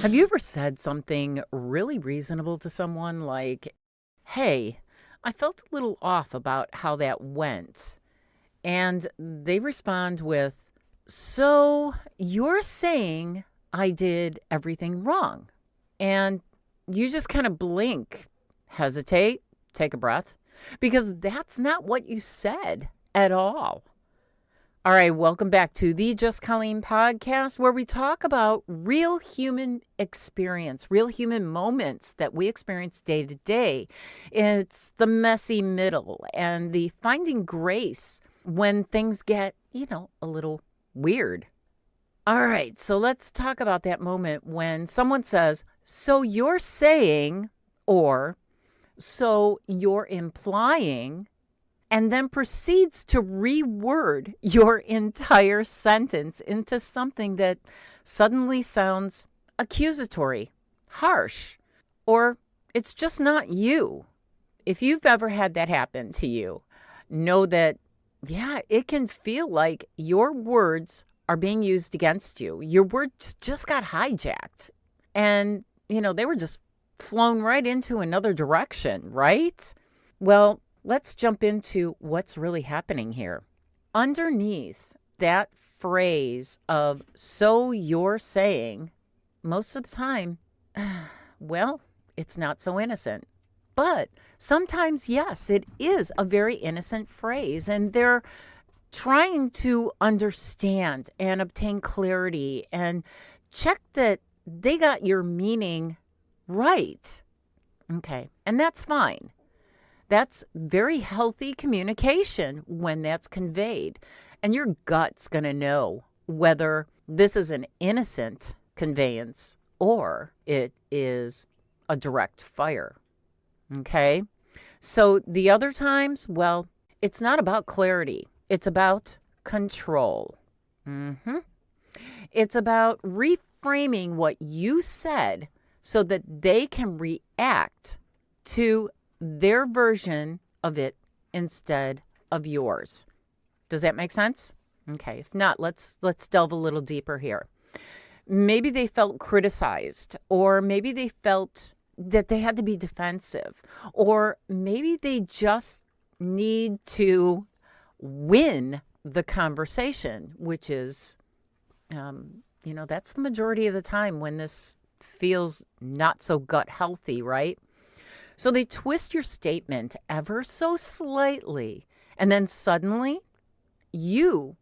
Have you ever said something really reasonable to someone like, hey, I felt a little off about how that went? And they respond with, so you're saying I did everything wrong? And you just kind of blink, hesitate, take a breath, because that's not what you said at all. All right, welcome back to the Just Colleen podcast, where we talk about real human experience, real human moments that we experience day to day. It's the messy middle and the finding grace when things get, a little weird. All right, so let's talk about that moment when someone says, so you're saying, or so you're implying, and then proceeds to reword your entire sentence into something that suddenly sounds accusatory, harsh, or it's just not you. If you've ever had that happen to you, know that, it can feel like your words are being used against you. Your words just got hijacked and, they were just flown right into another direction, right? Well, let's jump into what's really happening here. Underneath that phrase of, so you're saying, most of the time, well, it's not so innocent. But sometimes, yes, it is a very innocent phrase, and they're trying to understand and obtain clarity and check that they got your meaning right. Okay, and that's fine. That's very healthy communication when that's conveyed. And your gut's going to know whether this is an innocent conveyance or it is a direct fire. Okay? So the other times, well, it's not about clarity. It's about control. It's about reframing what you said so that they can react to their version of it instead of yours. Does that make sense? Okay. If not, let's delve a little deeper here. Maybe they felt criticized, or maybe they felt that they had to be defensive, or maybe they just need to win the conversation, which is, that's the majority of the time when this feels not so gut healthy, right? So they twist your statement ever so slightly, and then suddenly you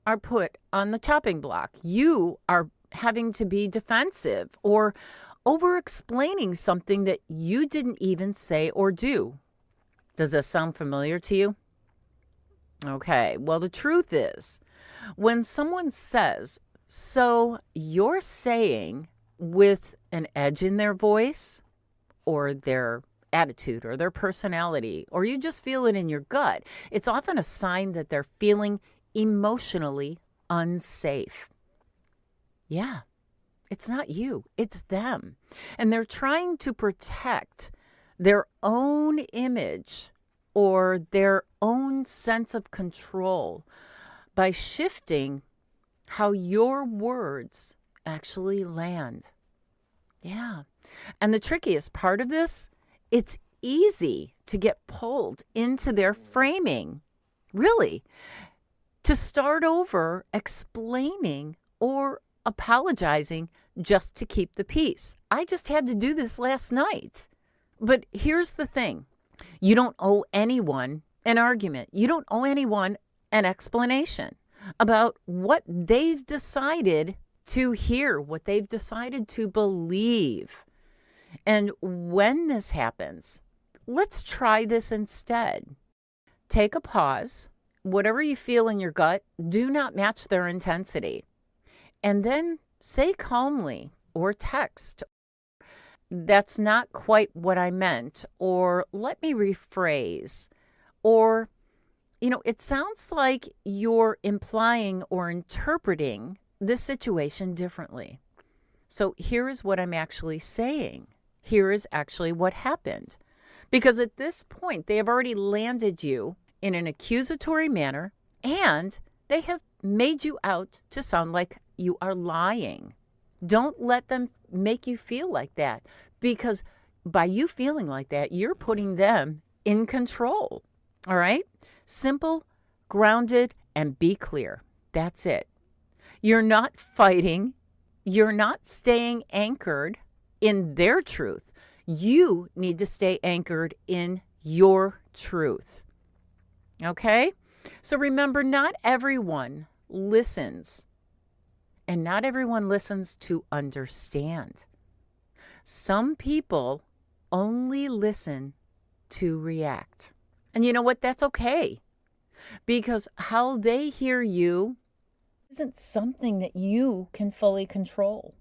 are put on the chopping block. You are having to be defensive or over-explaining something that you didn't even say or do. Does this sound familiar to you? Okay, well, the truth is, when someone says, so you're saying, with an edge in their voice, or their attitude or their personality, or you just feel it in your gut, it's often a sign that they're feeling emotionally unsafe. Yeah, it's not you, it's them. And they're trying to protect their own image or their own sense of control by shifting how your words actually land. Yeah. And the trickiest part of this, it's easy to get pulled into their framing, really, to start over explaining or apologizing just to keep the peace. I just had to do this last night. But here's the thing. You don't owe anyone an argument. You don't owe anyone an explanation about what they've decided to hear, what they've decided to believe. And when this happens, let's try this instead. Take a pause. Whatever you feel in your gut, do not match their intensity. And then say calmly or text, that's not quite what I meant, or let me rephrase, or, it sounds like you're implying or interpreting this situation differently. So here is what I'm actually saying. Here is actually what happened. Because at this point, they have already landed you in an accusatory manner, and they have made you out to sound like you are lying. Don't let them make you feel like that, because by you feeling like that, you're putting them in control. All right? Simple, grounded, and be clear. That's it. You're not fighting. You're not staying anchored in their truth. You need to stay anchored in your truth. Okay? So remember, not everyone listens, and not everyone listens to understand. Some people only listen to react. And you know what? That's okay, because how they hear you isn't something that you can fully control.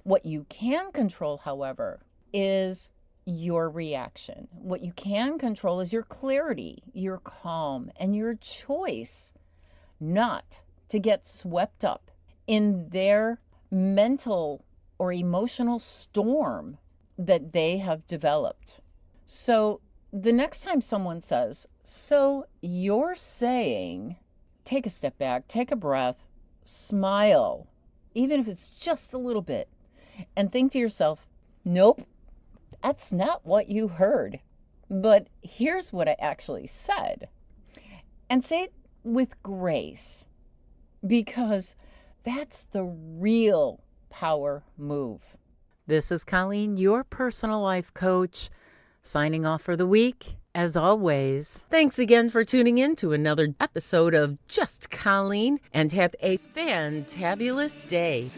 What you can control, however, is your reaction. What you can control is your clarity, your calm, and your choice not to get swept up in their mental or emotional storm that they have developed. So the next time someone says, "So you're saying," take a step back, take a breath, smile, even if it's just a little bit, and think to yourself, "Nope, that's not what you heard. But here's what I actually said." And say it with grace, because that's the real power move. This is Colleen, your personal life coach, signing off for the week. As always, Thanks again for tuning in to another episode of Just Colleen, and have a fantabulous day.